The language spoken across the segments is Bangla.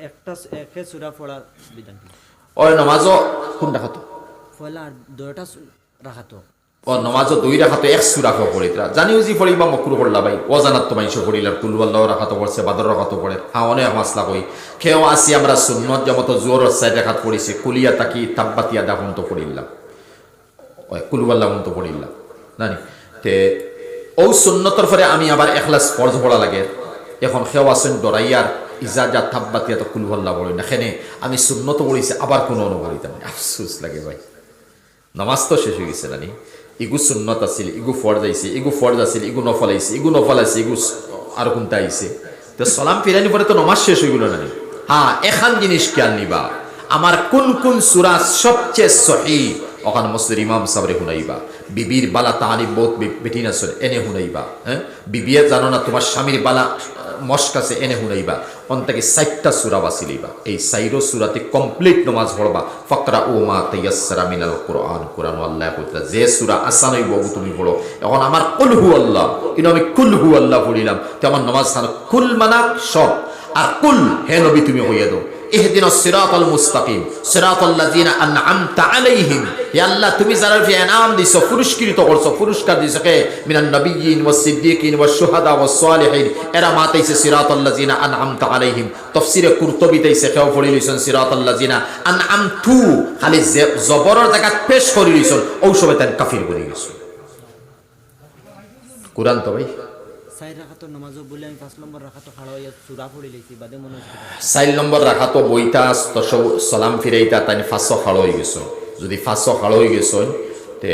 একটা একে সূরা পড়ার বিধান কি? ওই নামাজও কোন রাখাতো পয়লা আর দুইটা রাখাতো ও নামাজও 2 রাখাতো 1 সূরা পড়িতরা জানিও জি পড়িবা মকরু করলা ভাই ওজানাত তো মাইশো পড়িলা কুল আল্লাহ রাখাতো পড়ছে বাদর রাখাতো পড়ে হ্যাঁ অনেক মাসলা কই কেউ আসি আমরা সুন্নত যেমন জোর সাইড রাখাত পড়িছি কুলিয়া তাকি তাব্বাতিয়া দাফন তো পড়িলাম ওই কুল আল্লাহ তো পড়িলাম জানি তে ও সুন্নতর পরে আমি আবার ইখলাস ফরজ পড়া লাগে এখন কেউ আসেন ডরাইয়ার ইজাজা তাব্বাতিয়া তো কুল আল্লাহ পড়ি না এখানে আমি সুন্নত পড়িছি আবার কোনো অনুভূতি নাই আফসোস লাগে ভাই নামাজ তো শেষ হয়ে গেছে নানি ইগু সুন্নত আছিল ইগু ফরজ আইছে ইগু ফরজ আছিল ইগু নফল আইছে ইগু নফল আছে ইগু আর কোনটা আইছে তো সালাম ফিরানি পরে তো নামাজ শেষ হয়ে গেল নানি হ্যাঁ এখান জিনিস খেয়াল নিবা আমার কোন কোন সূরা সবচেয়ে সহিহ ওখানে মসজিদ ইমাম সাবরে হুনাইবা বিবির বালা তালিব বহুত বেটি না এনে হুনাইবা হ্যাঁ বিবিয়ে জানো না তোমার স্বামীর বালা মস্ক আছে এনে হুনাইবা অন্তকে 60টা সূরা বাসিলিবা এই 4 সূরাতে কমপ্লিট নামাজ পড়বা ফাকরা ও মা তায়াসসারা মিনাল কুরআন কুরআন আল্লাহ কইতা যে সূরা আসান হইব তুমি পড়ো এখন আমার কুল হু আল্লাহ কিন্তু আমি কুল হু আল্লাহ পড়িলাম তো আমার নামাজ সানা কুল মানা সব আর কুল হে নবী তুমি কইয়া দাও ইহদিনাস সিরাতাল মুস্তাকিম সিরাতাল্লাযিনা আনআমতা আলাইহিম হে আল্লাহ তুমি যারা ইনাম দিছো পুরস্কৃত করছো পুরস্কার দিছো কে মিনান নবিয়্যিন ওয়াস সিদ্দীকিন ওয়াস শুহাদা ওয়াস সালিহিন এরা মাতাইছে সিরাতাল্লাযিনা আনআমতা আলাইহিম তাফসীরে কুরতুবী তাইছে কেউ পড়ি লইছেন সিরাতাল্লাযিনা আনআমতু খালি জবরের জায়গা পেশ করি লইছেন ও সবে তান কাফির বলি গেছে কুরআন তো ভাই 4 রাকাতো নামাজও বলে আমি 5 নম্বর রাকাতো খাড়া হইয়া সূরা পড়ি লইছি বাদে মনে হচ্ছে 4 নম্বর রাখাতো বইতা তো সালাম ফিরাইতা তাই 500 খাড়া হয়ে গেছে যদি 500 খাড়া হয়ে গেছে তে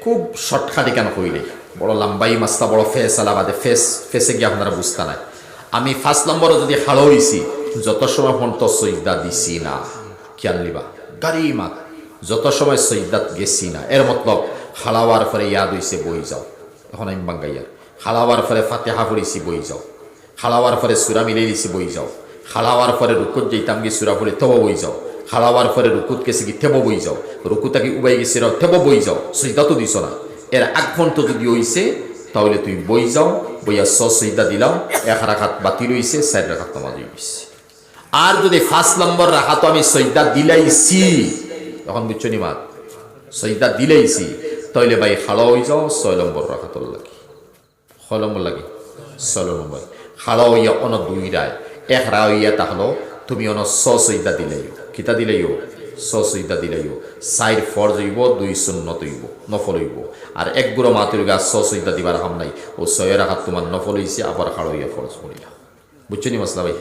খুব শর্টকাটে কেন কইলে বড় লম্বাই মাস্তা বড় ফেস আলাবাদে ফেসে গিয়ে আপনারা বুঝতা নাই আমি 5 নম্বরে যদি খাড়া হইছি যত সময় পর্যন্ত সজদা দিছি না খেয়াল নিবা গারিমা যত সময় সজদাত গেছি না এর মতলব খাড়াওয়ার পরে ইয়াদ হইছে বই যাও এখন আমি বাঙ্গাইয়ার খাড়াওয়ার পরে ফাতিহা পড়িছি বই যাও খাড়াওয়ার পরে সূরা মিলাই দিছি বই যাও খাড়াওয়ার পরে রুকুত যেতাম গিয়ে সূরা পড়ে তেব বই যাও খাড়াওয়ার পরে রুকুত গেছে কি থেব বই যাও রুকুতাকে উবাই গেছে থেব বই যাও সজদা তো দিছ না এর আগ পর্যন্ত যদি হইছে তাহলে তুমি বই যাও বইয়া সজদা দিলাম 1 রাকাত বাতিল হইছে 4 রাকাত নামাজ হইছে আর যদি 5 নম্বর রাকাত আমি সজদা দিলাইছি তখন বুঝছো নি মা সজদা দিলাইছি তাহলে ভাই খাড়া হই যাও 6 নম্বর রাকাত লাগি 6 নম্বর লাগি 6 নম্বর খাড়া হইয়া অন 2 রায় 1 রায় হইয়া তাহলো তুমি অন সজদা দিলাইও কিতা দিলাইও সজদা দিলাইও 4 ফরজ হইব 2 সুন্নত হইব নফল হইব আর এক গুড়ো মাতুর গাছ সজদা দিবার হাম নাই ও 6 রাকাত তোমার নফল হইছে আবার খাড়া হইয়া ফরজ পড়িলা বুঝছো নি মাসলা ভাই